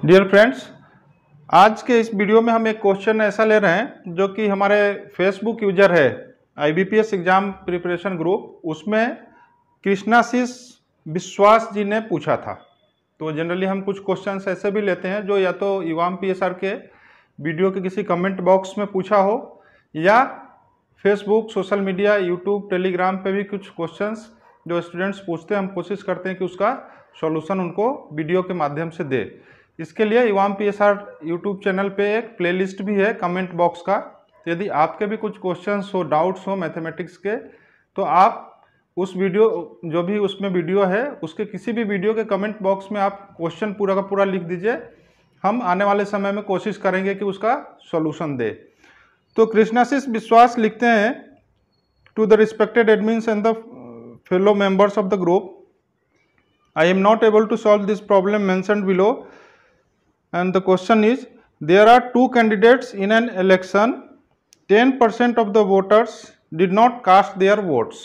Dear friends, आज के इस वीडियो में हम एक क्वेश्चन ऐसा ले रहे हैं जो कि हमारे फेसबुक यूजर है IBPS एग्जाम प्रिपरेशन ग्रुप, उसमें कृष्णाशीष विश्वास जी ने पूछा था। तो जनरली हम कुछ क्वेश्चंस ऐसे भी लेते हैं जो या तो युवाम PSR के वीडियो के किसी कमेंट बॉक्स में पूछा हो या Facebook, social media, YouTube, Telegram पे भी कुछ क्वेश्चंस जो स्टूडेंट्स पूछते हैं, हम कोशिश करते हैं कि उसका सॉल्यूशन उनको वीडियो के माध्यम से दे। इसके लिए युवाम PSR यूट्यूब चैनल पे एक प्लेलिस्ट भी है कमेंट बॉक्स का। तो यदि आपके भी कुछ क्वेश्चंस हो, डाउट्स हो मैथमेटिक्स के, तो आप उस वीडियो जो भी उसमें वीडियो है उसके किसी भी वीडियो के कमेंट बॉक्स में आप क्वेश्चन पूरा का पूरा लिख दीजिए। हम आने वाले समय में कोशिश करेंगे कि उसका सॉल्यूशन दे। तो कृष्णाशीष विश्वास लिखते हैं, to the respected admins and the fellow members of the group, I am not able to solve this problem mentioned below, and the question is, there are two candidates in an election, 10% of the voters did not cast their votes.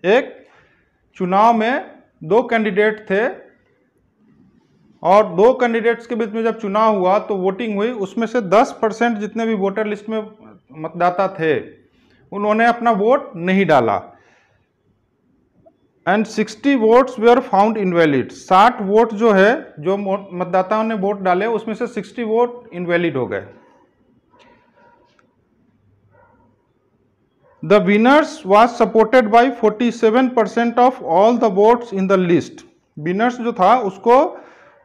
एक चुनाव में दो candidate थे और दो candidates के बीच में जब चुनाव हुआ तो वोटिंग हुई, उसमें से 10% जितने भी वोटर लिस्ट में मतदाता थे उन्होंने अपना वोट नहीं डाला। And 60 votes were found invalid, 60 vote जो है जो मतदाताओं ने वोट डाले उसमें से 60 वोट इनवैलिड हो गए। The winners was supported by 47% of all the votes in the list. Winners जो था उसको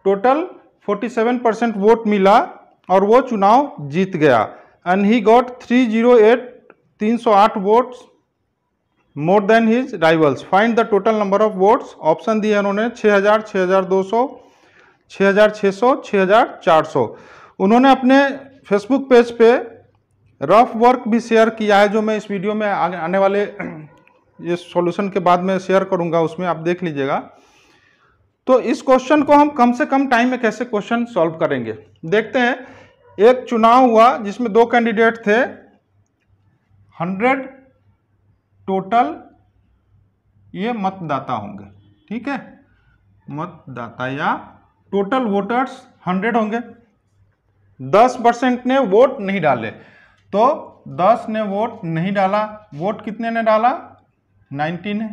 टोटल 47% वोट मिला और वो चुनाव जीत गया। And he got 308 votes more than his rivals, find the total number of votes. Option दिए उन्होंने 6000, 6200, 6600, 6400। उन्होंने अपने फेसबुक पेज पे रफ वर्क भी शेयर किया है जो मैं इस वीडियो में आने वाले ये सॉल्यूशन के बाद में शेयर करूंगा, उसमें आप देख लीजिएगा। तो इस क्वेश्चन को हम कम से कम टाइम में कैसे क्वेश्चन सॉल्व करेंगे देखते हैं। एक चुनाव हुआ जिसमें दो कैंडिडेट थे, 100 टोटल ये मतदाता होंगे, ठीक है, मतदाता या टोटल वोटर्स 100 होंगे। 10% ने वोट नहीं डाले, तो 10 ने वोट नहीं डाला। वोट कितने ने डाला? 90 ने।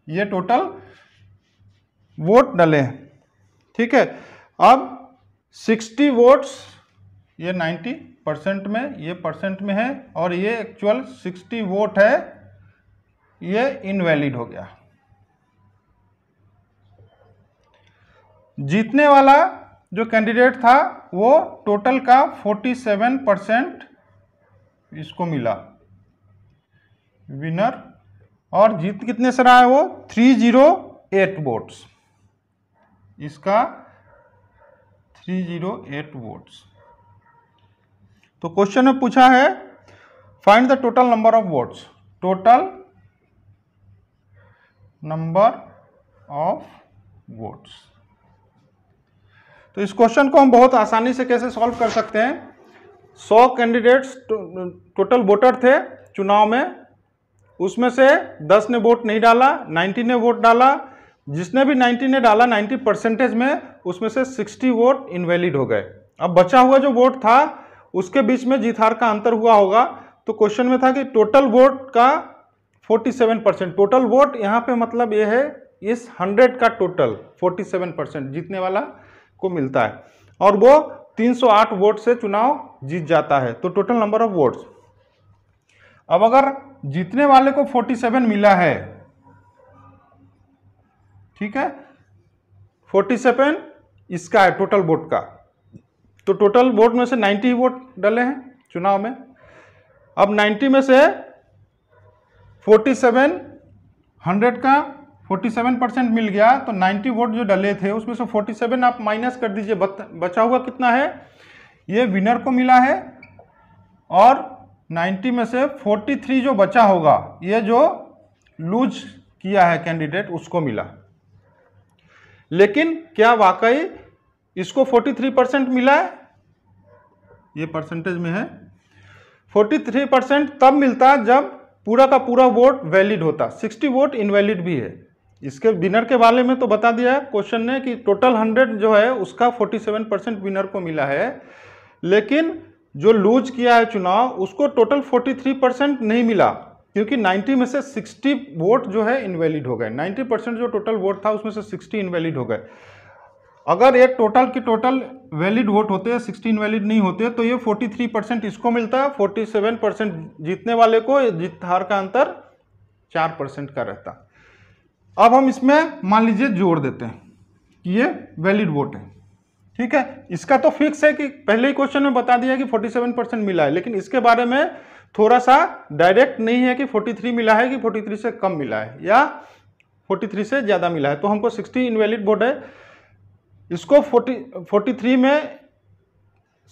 ये टोटल वोट डले हैं, ठीक है। अब 60 वोट्स, ये 90% में, ये परसेंट में है, और ये एक्चुअल 60 वोट है, ये इनवैलिड हो गया। जीतने वाला जो कैंडिडेट था वो टोटल का 47% इसको मिला, विनर। और जीत कितने से रहा है वो? 308 वोट्स, इसका 308 वोट्स। तो क्वेश्चन में पूछा है find the total number of votes, total number of votes. तो इस क्वेश्चन को हम बहुत आसानी से कैसे सॉल्व कर सकते हैं। 100 कैंडिडेट्स टोटल वोटर थे चुनाव में, उसमें से 10 ने वोट नहीं डाला, 90 ने वोट डाला। जिसने भी 90 ने डाला, 90% में, उसमें से 60 वोट इनवैलिड हो गए। अब बचा हुआ जो वोट था उसके बीच में जीत हार का अंतर हुआ होगा। तो क्वेश्चन में था कि टोटल वोट का 47%, टोटल वोट यहाँ पे मतलब ये है इस 100 का टोटल 47% जीतने वाला को मिलता है, और वो 308 वोट से चुनाव जीत जाता है। तो टोटल नंबर ऑफ वोट्स। अब अगर जीतने वाले को 47 मिला है, ठीक है, 47 इसका है टोटल वोट का, तो टोटल वोट में से 90 वोट डले हैं चुनाव में। अब 90 में से 47, 100 का 47% मिल गया, तो 90 वोट जो डले थे उसमें से 47 आप माइनस कर दीजिए, बचा हुआ कितना है? ये विनर को मिला है, और 90 में से 43 जो बचा होगा, ये जो लूज किया है कैंडिडेट उसको मिला। लेकिन क्या वाकई इसको 43% मिला है? ये परसेंटेज में है। 43% तब मिलता जब पूरा का पूरा वोट वैलिड होता, 60 वोट इनवैलिड भी है। इसके विनर के बारे में तो बता दिया है क्वेश्चन ने कि टोटल 100 जो है उसका 47% विनर को मिला है, लेकिन जो लूज किया है चुनाव उसको टोटल 43% नहीं मिला, क्योंकि 90 में से 60 वोट जो है इनवैलिड हो गए। 90% जो टोटल वोट था उसमें से 60 इनवैलिड हो गए। अगर ये टोटल के टोटल वैलिड वोट होते हैं, 60 इनवैलिड नहीं होते, तो ये 43% इसको मिलता है, 47% जीतने वाले को, जीत हार का अंतर 4% का रहता। अब हम इसमें मान लीजिए जोड़ देते हैं कि ये वैलिड वोट है, ठीक है। इसका तो फिक्स है कि पहले ही क्वेश्चन में बता दिया कि 47% मिला है, लेकिन इसके बारे में थोड़ा सा डायरेक्ट नहीं है कि 43 मिला है कि 43 से कम मिला है या 43 से ज़्यादा मिला है। तो हमको 60 इनवैलिड वोट है, इसको 43 में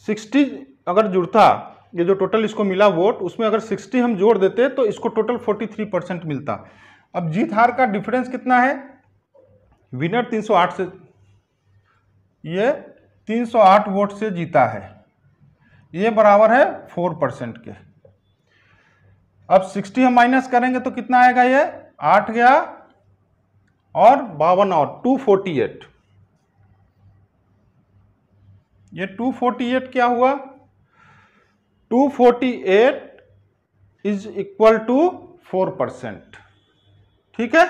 60 अगर जुड़ता, ये जो टोटल इसको मिला वोट उसमें अगर 60 हम जोड़ देते तो इसको टोटल 43% मिलता। अब जीत हार का डिफरेंस कितना है, विनर 308 से, ये 308 वोट से जीता है, ये बराबर है 4% के। अब 60 हम माइनस करेंगे तो कितना आएगा, ये 8 गया और 52 और 248, ये 248 क्या हुआ, 248 इज इक्वल टू 4%, ठीक है।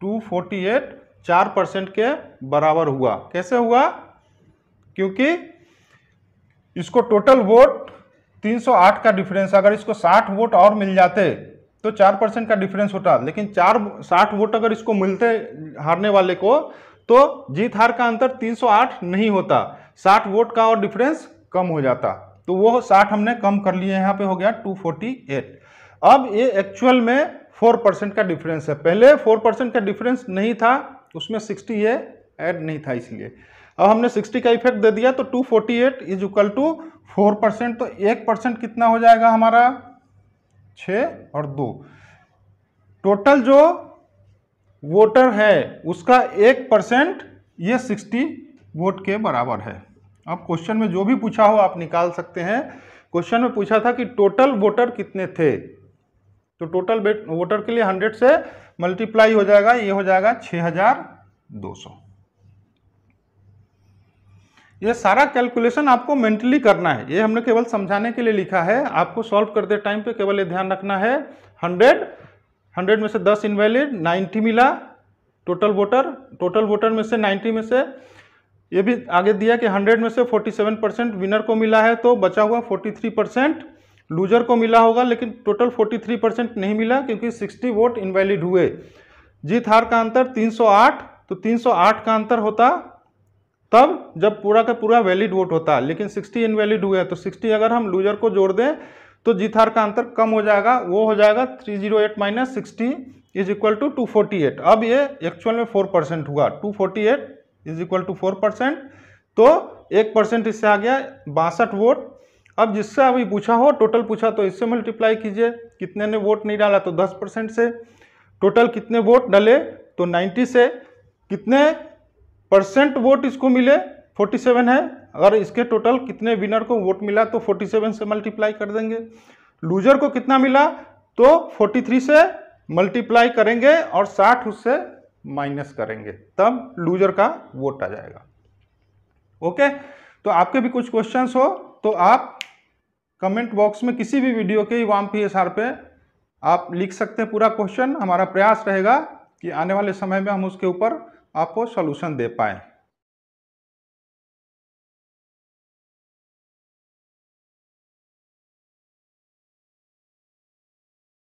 248 4% के बराबर हुआ। कैसे हुआ, क्योंकि इसको टोटल वोट 308 का डिफरेंस, अगर इसको 60 वोट और मिल जाते तो 4% का डिफरेंस होता, लेकिन 60 वोट अगर इसको मिलते हारने वाले को तो जीत हार का अंतर 308 नहीं होता, 60 वोट का और डिफरेंस कम हो जाता। तो वो 60 हमने कम कर लिए, यहाँ पे हो गया 248। अब ये एक्चुअल में 4% का डिफरेंस है, पहले 4% का डिफरेंस नहीं था, उसमें 60 ये ऐड नहीं था, इसलिए अब हमने 60 का इफेक्ट दे दिया। तो 248 इज इक्वल टू 4%, तो 1% कितना हो जाएगा हमारा, 6 और 2, टोटल जो वोटर है उसका 1% ये 60 वोट के बराबर है। अब क्वेश्चन में जो भी पूछा हो आप निकाल सकते हैं। क्वेश्चन में पूछा था कि टोटल वोटर कितने थे, तो टोटल वोटर के लिए 100 से मल्टीप्लाई हो जाएगा, ये हो जाएगा 6200। ये सारा कैलकुलेशन आपको मेंटली करना है, ये हमने केवल समझाने के लिए लिखा है। आपको सॉल्व करते टाइम पे केवल ये ध्यान रखना है 100 में से 10 इनवैलिड, 90 मिला टोटल वोटर में से 90 में से, ये भी आगे दिया कि 100 में से 47% विनर को मिला है, तो बचा हुआ 43% लूजर को मिला होगा, लेकिन टोटल 43% नहीं मिला क्योंकि 60 वोट इनवैलिड हुए। जीत हार का अंतर 308, तो 308 का अंतर होता तब जब पूरा का पूरा वैलिड वोट होता, लेकिन 60 इनवैलिड हुए, तो 60 अगर हम लूजर को जोड़ दें तो जीत हार का अंतर कम हो जाएगा, वो हो जाएगा 308 माइनस 60 इज इक्वल टू 248। अब ये एक्चुअल में 4% हुआ, 248 इज इक्वल टू 4%, तो 1% इससे आ गया 62 वोट। अब जिससे अभी पूछा हो, टोटल पूछा तो इससे मल्टीप्लाई कीजिए, कितने ने वोट नहीं डाला तो 10% से, टोटल कितने वोट डले तो 90 से, कितने परसेंट वोट इसको मिले 47 है, अगर इसके टोटल कितने विनर को वोट मिला तो 47 से मल्टीप्लाई कर देंगे। लूजर को कितना मिला तो 43 से मल्टीप्लाई करेंगे और 60 उससे माइनस करेंगे, तब लूजर का वोट आ जाएगा। ओके, तो आपके भी कुछ क्वेश्चंस हो तो आप कमेंट बॉक्स में किसी भी वीडियो के इवाम PSR पे आप लिख सकते हैं पूरा क्वेश्चन। हमारा प्रयास रहेगा कि आने वाले समय में हम उसके ऊपर आपको सॉल्यूशन दे पाएं।